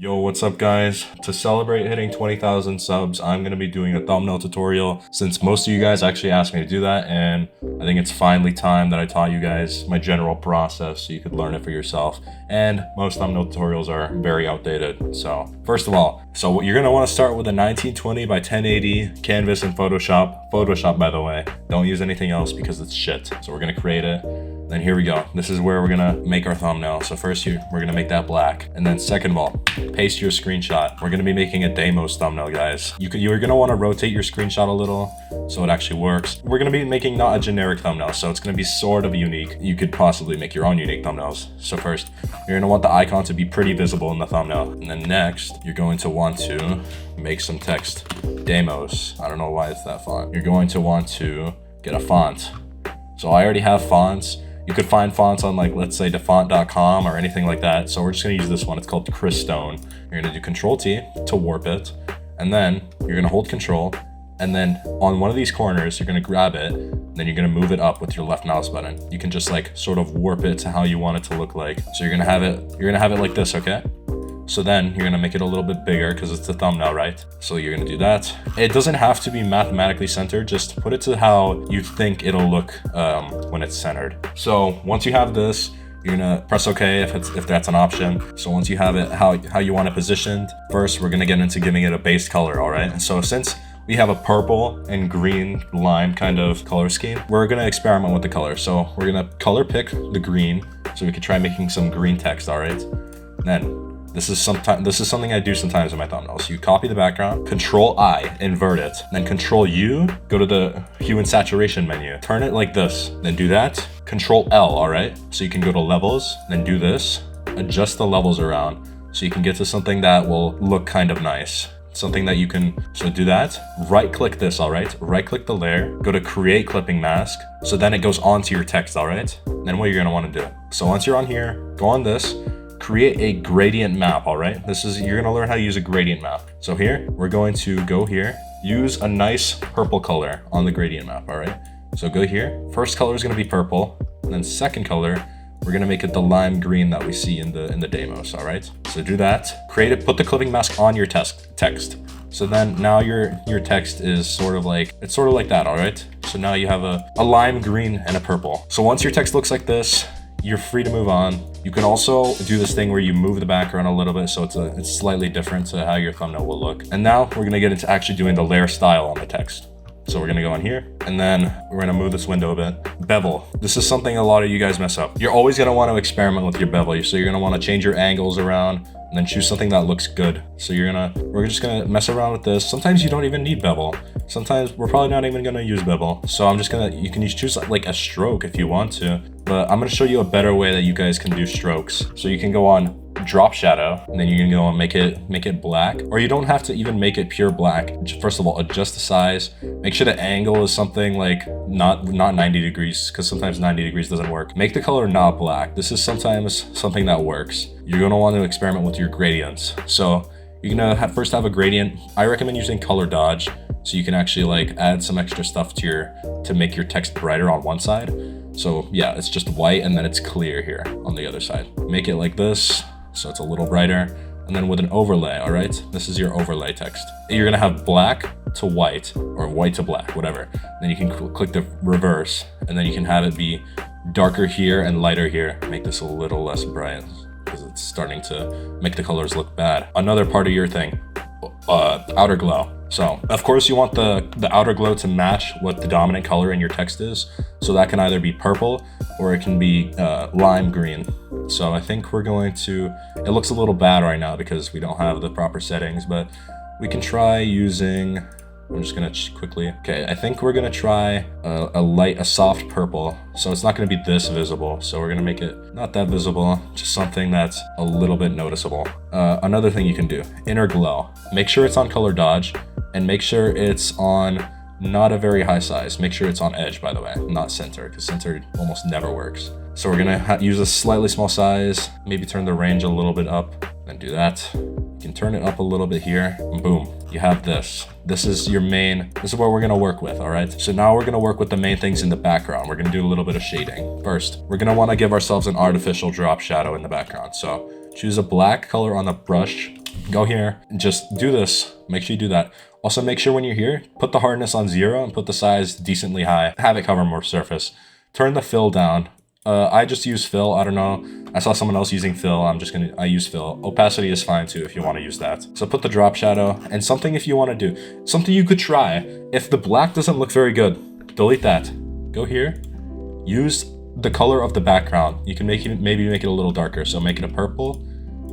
Yo, what's up guys? To celebrate hitting 20,000 subs, I'm going to be doing a thumbnail tutorial since most of you guys actually asked me to do that, and I think it's finally time that I taught you guys my general process so you could learn it for yourself. And most thumbnail tutorials are very outdated. So first of all, you're going to want to start with a 1920 by 1080 canvas in Photoshop. Photoshop, by the way. Don't use anything else because it's shit. So we're going to create it. Then here we go. This is where we're gonna make our thumbnail. So first we're gonna make that black. And then second of all, paste your screenshot. We're gonna be making a Deimos thumbnail, guys. You're gonna wanna rotate your screenshot a little so it actually works. We're gonna be making not a generic thumbnail, so it's gonna be sort of unique. You could possibly make your own unique thumbnails. So first, you're gonna want the icon to be pretty visible in the thumbnail. And then next, you're going to want to make some text. Deimos. I don't know why it's that font. You're going to want to get a font. So I already have fonts. You could find fonts on, like, let's say defont.com or anything like that. So we're just gonna use this one. It's called Chris Stone. You're gonna do Control T to warp it. And then you're gonna hold Control. And then on one of these corners, you're gonna grab it. And then you're gonna move it up with your left mouse button. You can just like sort of warp it to how you want it to look like. So you're gonna have it like this, okay? So then you're gonna make it a little bit bigger because it's a thumbnail, right? So you're gonna do that. It doesn't have to be mathematically centered. Just put it to how you think it'll look when it's centered. So once you have this, you're gonna press OK if that's an option. So once you have it how you want it positioned, first we're gonna get into giving it a base color, all right? And so since we have a purple and green lime kind of color scheme, we're gonna experiment with the color. So we're gonna color pick the green so we could try making some green text, all right? Then this is something I do sometimes in my thumbnails. So you copy the background, Control I, invert it, then Control U, go to the hue and saturation menu, turn it like this, then do that, Control L, all right? So you can go to levels, then do this, adjust the levels around, so you can get to something that will look kind of nice. Something that you can, so do that, right click this, all right? Right click the layer, go to create clipping mask, so then it goes onto your text, all right? Then what you're gonna wanna do. So once you're on here, go on this, create a gradient map, all right? You're gonna learn how to use a gradient map. So here, we're going to go here, use a nice purple color on the gradient map, all right? So go here, first color is gonna be purple, and then second color, we're gonna make it the lime green that we see in the Deimos, all right? So do that, create it, put the clipping mask on your text. So then now your text is sort of like that, all right? So now you have a lime green and a purple. So once your text looks like this, you're free to move on. You can also do this thing where you move the background a little bit so it's slightly different to how your thumbnail will look. And now we're gonna get into actually doing the layer style on the text. So we're gonna go on here, and then we're gonna move this window a bit. Bevel. This is something a lot of you guys mess up. You're always gonna wanna experiment with your bevel. So you're gonna wanna change your angles around, and then choose something that looks good. So we're just gonna mess around with this. Sometimes you don't even need bevel. Sometimes we're probably not even gonna use bevel. So you can choose like a stroke if you want to, but I'm gonna show you a better way that you guys can do strokes. So you can go on drop shadow, and then you can go and make it black, or you don't have to even make it pure black. First of all, adjust the size, make sure the angle is something like not 90 degrees, because sometimes 90 degrees doesn't work. Make the color not black. This is sometimes something that works. You're gonna want to experiment with your gradients. So you're gonna first have a gradient. I recommend using color dodge, so you can actually like add some extra stuff to make your text brighter on one side. So yeah, it's just white and then it's clear here on the other side. Make it like this, so it's a little brighter, and then with an overlay, all right? This is your overlay text. You're gonna have black to white, or white to black, whatever. Then you can click the reverse, and then you can have it be darker here and lighter here. Make this a little less bright, because it's starting to make the colors look bad. Another part of your thing, outer glow. So of course you want the outer glow to match what the dominant color in your text is. So that can either be purple or it can be lime green. So I think it looks a little bad right now because we don't have the proper settings, but we can try using, I'm just gonna quickly, okay, I think we're gonna try a soft purple. So it's not gonna be this visible. So we're gonna make it not that visible, just something that's a little bit noticeable. Another thing you can do, inner glow. Make sure it's on color dodge, and make sure it's on not a very high size. Make sure it's on edge, by the way, not center, because center almost never works. So we're gonna use a slightly small size, maybe turn the range a little bit up, then do that. You can turn it up a little bit here, and boom, you have this. This is what we're gonna work with, all right? So now we're gonna work with the main things in the background. We're gonna do a little bit of shading. First, we're gonna wanna give ourselves an artificial drop shadow in the background. So choose a black color on the brush, go here, and just do this. Make sure you do that. Also, make sure when you're here, put the hardness on 0 and put the size decently high. Have it cover more surface. Turn the fill down. I just use fill. I don't know. I saw someone else using fill. I use fill. Opacity is fine too if you want to use that. So put the drop shadow, and something if you want to do. Something you could try. If the black doesn't look very good, delete that. Go here. Use the color of the background. You can maybe make it a little darker. So make it a purple.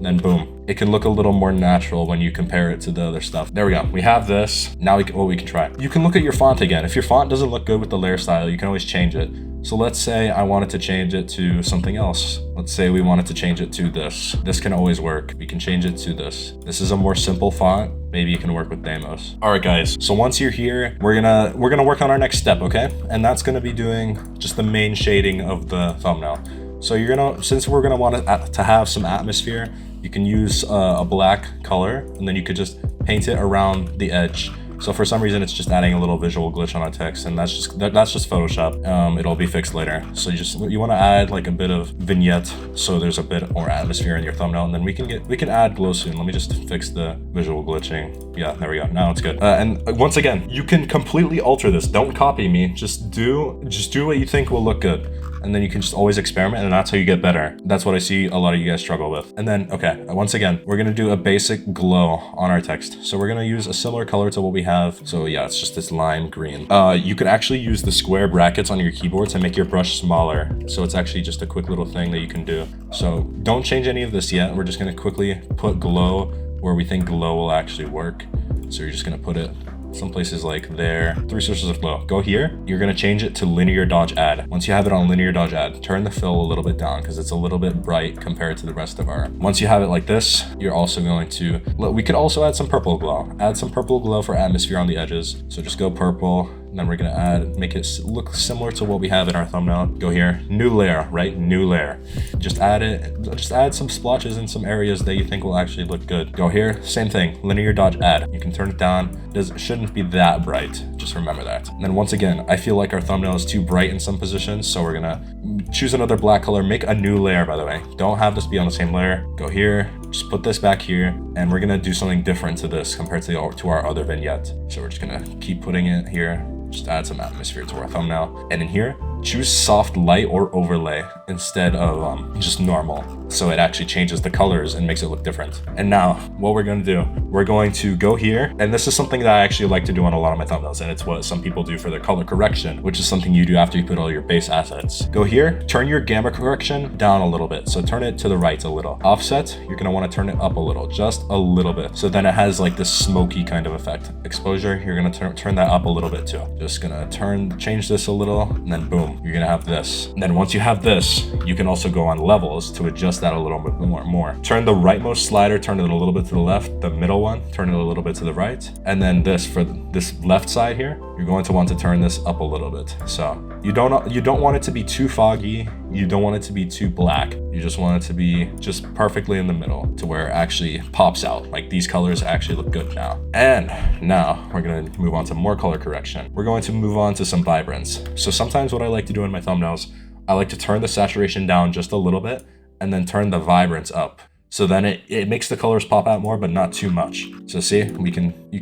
Then boom, it can look a little more natural when you compare it to the other stuff. There we go. We have this. Now we can try. You can look at your font again. If your font doesn't look good with the layer style, you can always change it. So let's say I wanted to change it to something else. Let's say we wanted to change it to this. This can always work. We can change it to this. This is a more simple font. Maybe you can work with Deimos. All right, guys. So once you're here, we're gonna work on our next step, okay? And that's gonna be doing just the main shading of the thumbnail. So since we're gonna want to have some atmosphere, you can use a black color, and then you could just paint it around the edge. So for some reason, it's just adding a little visual glitch on our text, and that's just Photoshop. It'll be fixed later. So you want to add like a bit of vignette, so there's a bit more atmosphere in your thumbnail, and then we can add glow soon. Let me just fix the visual glitching. Yeah, there we go. Now it's good. And once again, you can completely alter this. Don't copy me. Just do what you think will look good. And then you can just always experiment, and that's how you get better. That's what I see a lot of you guys struggle with. And then, okay, once again, we're gonna do a basic glow on our text. So we're gonna use a similar color to what we have. So yeah, it's just this lime green. You could actually use the square brackets on your keyboard to make your brush smaller. So it's actually just a quick little thing that you can do. So don't change any of this yet. We're just gonna quickly put glow where we think glow will actually work. So you're just gonna put it some places like there. 3 sources of glow. Go here. You're going to change it to linear dodge add. Once you have it on linear dodge add, turn the fill a little bit down because it's a little bit bright compared to the rest of our. Once you have it like this, you're also going to, we could also add some purple glow. Add some purple glow for atmosphere on the edges. So just go purple. And then we're going to make it look similar to what we have in our thumbnail. Go here, new layer, right? New layer. Just add some splotches in some areas that you think will actually look good. Go here, same thing, linear dodge add. You can turn it down. It shouldn't be that bright. Just remember that. And then once again, I feel like our thumbnail is too bright in some positions. So we're going to choose another black color, make a new layer, by the way. Don't have this be on the same layer. Go here, just put this back here, and we're going to do something different to this compared to our other vignette. So we're just going to keep putting it here. Just add some atmosphere to our thumbnail. And in here, choose soft light or overlay instead of just normal. So it actually changes the colors and makes it look different. And now what we're going to do, we're going to go here. And this is something that I actually like to do on a lot of my thumbnails. And it's what some people do for their color correction, which is something you do after you put all your base assets. Go here, turn your gamma correction down a little bit. So turn it to the right a little. Offset, you're going to want to turn it up a little, just a little bit. So then it has like this smoky kind of effect. Exposure, you're going to turn that up a little bit too. Just going to change this a little, and then boom, you're going to have this. And then once you have this, you can also go on levels to adjust that a little bit more. Turn the rightmost slider, turn it a little bit to the left. The middle one, turn it a little bit to the right. And then this, for this left side here, you're going to want to turn this up a little bit. So you don't want it to be too foggy. You don't want it to be too black. You just want it to be just perfectly in the middle to where it actually pops out. Like these colors actually look good now. And now we're going to move on to more color correction. We're going to move on to some vibrance. So sometimes what I like to do in my thumbnails, I like to turn the saturation down just a little bit and then turn the vibrance up. So then it makes the colors pop out more, but not too much. So see, you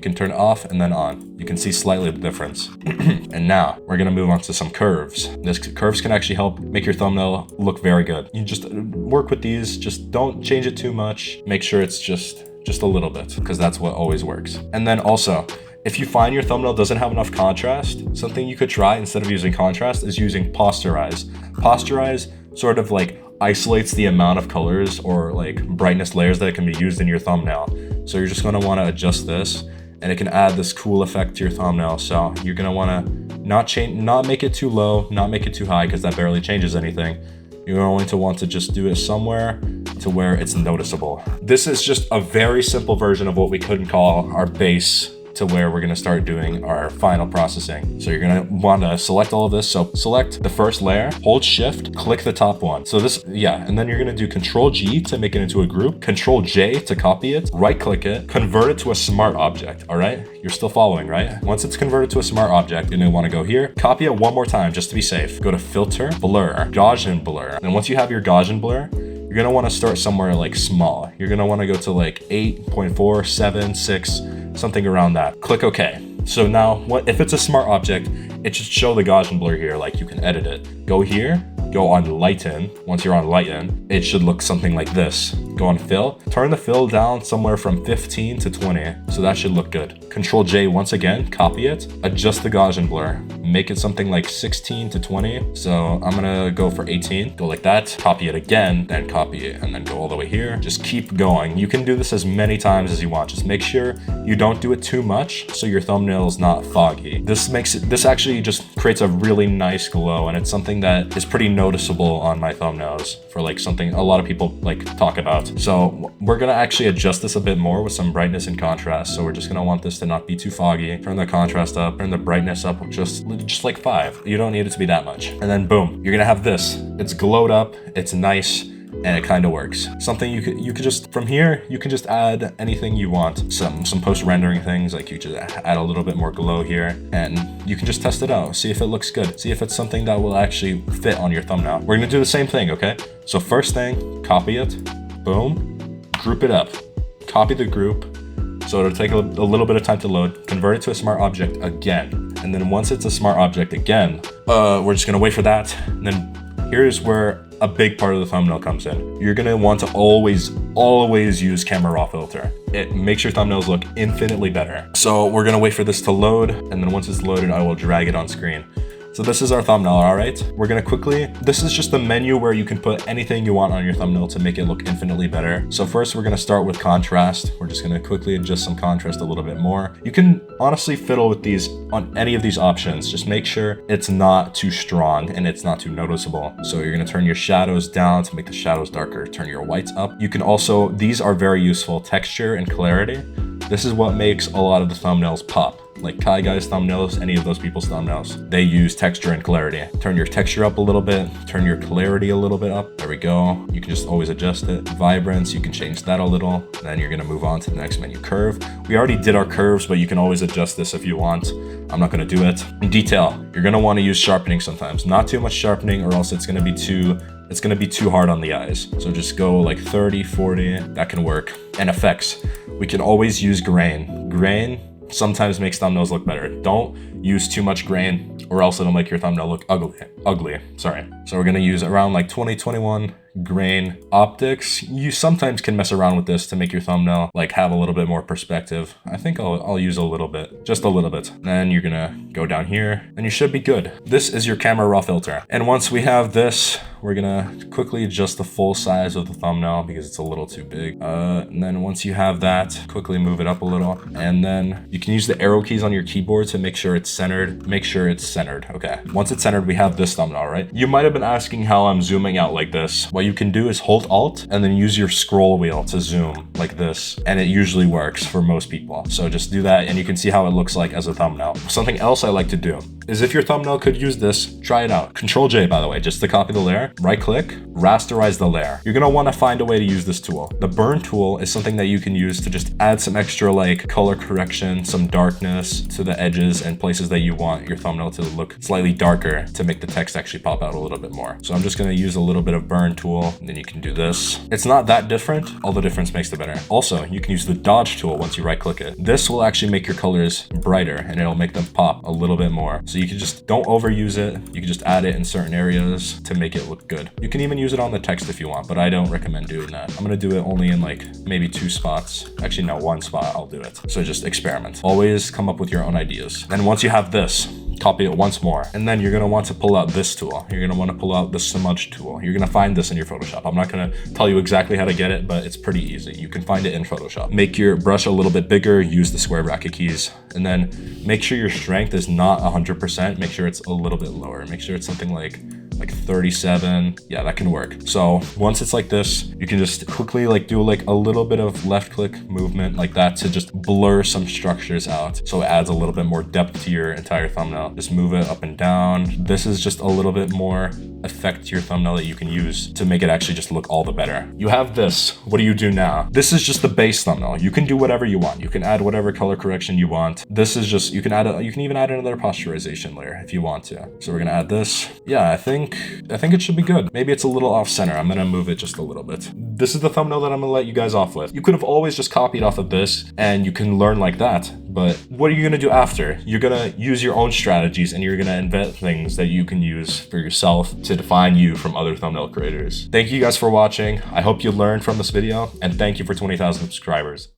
can turn it off and then on. You can see slightly the difference. And now we're gonna move on to some curves. Curves can actually help make your thumbnail look very good. You just work with these, just don't change it too much. Make sure it's just a little bit, because that's what always works. And then also, if you find your thumbnail doesn't have enough contrast, something you could try instead of using contrast is using posterize. Posterize sort of like isolates the amount of colors or like brightness layers that can be used in your thumbnail. So you're just going to want to adjust this, and it can add this cool effect to your thumbnail. So you're going to want to not make it too low, not make it too high, because that barely changes anything. You're going to want to just do it somewhere to where it's noticeable. This is just a very simple version of what we could call our base, to where we're gonna start doing our final processing. So you're gonna want to select all of this. So select the first layer, hold shift, click the top one. So this, yeah, and then you're gonna do Control G to make it into a group, Control J to copy it, right click it, convert it to a smart object, all right? You're still following, right? Once it's converted to a smart object, you're gonna wanna go here, copy it one more time just to be safe. Go to Filter, Blur, Gaussian Blur. And once you have your Gaussian Blur, you're you're gonna wanna start somewhere like small. You're gonna wanna go to like 8.4, 7, 6, something around that. Click OK. So now, what if it's a smart object, it should show the Gaussian blur here, like you can edit it. Go here, go on lighten. Once you're on lighten, it should look something like this. Go on fill, turn the fill down somewhere from 15 to 20. So that should look good. Control J once again, copy it, adjust the Gaussian blur, make it something like 16 to 20. So I'm gonna go for 18, go like that, copy it again, then copy it, and then go all the way here. Just keep going. You can do this as many times as you want. Just make sure you don't do it too much so your thumbnail is not foggy. This actually just creates a really nice glow, and it's something that is pretty noticeable on my thumbnails for like something a lot of people like talk about. So we're gonna actually adjust this a bit more with some brightness and contrast. So we're just gonna want this to not be too foggy. Turn the contrast up, turn the brightness up just like 5. You don't need it to be that much. And then boom, you're gonna have this. It's glowed up, it's nice, and it kind of works. Something you could just, from here, you can just add anything you want. Some post-rendering things, like you just add a little bit more glow here, and you can just test it out. See if it looks good. See if it's something that will actually fit on your thumbnail. We're gonna do the same thing, okay? So first thing, copy it, boom, group it up. Copy the group, so it'll take a little bit of time to load. Convert it to a smart object again. And then once it's a smart object again, we're just gonna wait for that. And then here's where a big part of the thumbnail comes in. You're gonna want to always use camera raw filter. It makes your thumbnails look infinitely better. So we're gonna wait for this to load, and then once it's loaded, I will drag it on screen. So this is our thumbnail, all right? We're gonna this is just the menu where you can put anything you want on your thumbnail to make it look infinitely better. So first we're gonna start with contrast. We're just gonna quickly adjust some contrast a little bit more. You can honestly fiddle with these on any of these options. Just make sure it's not too strong and it's not too noticeable. So you're gonna turn your shadows down to make the shadows darker. Turn your whites up. You can also, these are very useful, texture and clarity. This is what makes a lot of the thumbnails pop. Like Kai Guy's thumbnails, any of those people's thumbnails, they use texture and clarity. Turn your texture up a little bit, turn your clarity a little bit up. There we go. You can just always adjust it. Vibrance, you can change that a little. Then you're gonna move on to the next menu, curve. We already did our curves, but you can always adjust this if you want. I'm not gonna do it. In detail, you're gonna wanna use sharpening sometimes. Not too much sharpening or else it's gonna be too hard on the eyes. So just go like 30, 40, that can work. And effects, we can always use grain. Grain sometimes makes thumbnails look better. Don't use too much grain or else it'll make your thumbnail look ugly. Sorry. So we're gonna use around like 2021 grain. Optics, you sometimes can mess around with this to make your thumbnail like have a little bit more perspective. I think I'll use a little bit, just a little bit. Then you're gonna go down here and you should be good. This is your camera raw filter. And once we have this, we're gonna quickly adjust the full size of the thumbnail because it's a little too big. And then once you have that, quickly move it up a little. And then you can use the arrow keys on your keyboard to make sure it's centered. Make sure it's centered. Okay. Once it's centered, we have this thumbnail, right? You might have been asking how I'm zooming out like this. What you can do is hold Alt and then use your scroll wheel to zoom like this. And it usually works for most people. So just do that and you can see how it looks like as a thumbnail. Something else I like to do is if your thumbnail could use this, try it out. Control J, by the way, just to copy the layer. Right click, rasterize the layer. You're gonna wanna find a way to use this tool. The burn tool is something that you can use to just add some extra like color correction, some darkness to the edges and places that you want your thumbnail to look slightly darker to make the text actually pop out a little bit more. So I'm just gonna use a little bit of burn tool and then you can do this. It's not that different, all the difference makes the better. Also, you can use the dodge tool once you right click it. This will actually make your colors brighter and it'll make them pop a little bit more. So you can just, don't overuse it. You can just add it in certain areas to make it look good. You can even use it on the text if you want, but I don't recommend doing that. I'm gonna do it only in like maybe 2 spots. Actually, no, 1 spot, I'll do it. So just experiment. Always come up with your own ideas. And once you have this, copy it once more. And then you're gonna want to pull out this tool. You're gonna wanna pull out the smudge tool. You're gonna find this in your Photoshop. I'm not gonna tell you exactly how to get it, but it's pretty easy. You can find it in Photoshop. Make your brush a little bit bigger, use the square bracket keys, and then make sure your strength is not 100%. Make sure it's a little bit lower. Make sure it's something like 37. Yeah, that can work. So once it's like this, you can just quickly like do like a little bit of left click movement like that to just blur some structures out. So it adds a little bit more depth to your entire thumbnail. Just move it up and down. This is just a little bit more effect to your thumbnail that you can use to make it actually just look all the better. You have this. What do you do now? This is just the base thumbnail. You can do whatever you want. You can add whatever color correction you want. This is just, you can even add another posturization layer if you want to. So we're gonna add this. Yeah, I think it should be good. Maybe it's a little off center. I'm gonna move it just a little bit. This is the thumbnail that I'm gonna let you guys off with. You could have always just copied off of this and you can learn like that. But what are you gonna do after? You're gonna use your own strategies and you're gonna invent things that you can use for yourself to define you from other thumbnail creators. Thank you guys for watching. I hope you learned from this video, and thank you for 20,000 subscribers.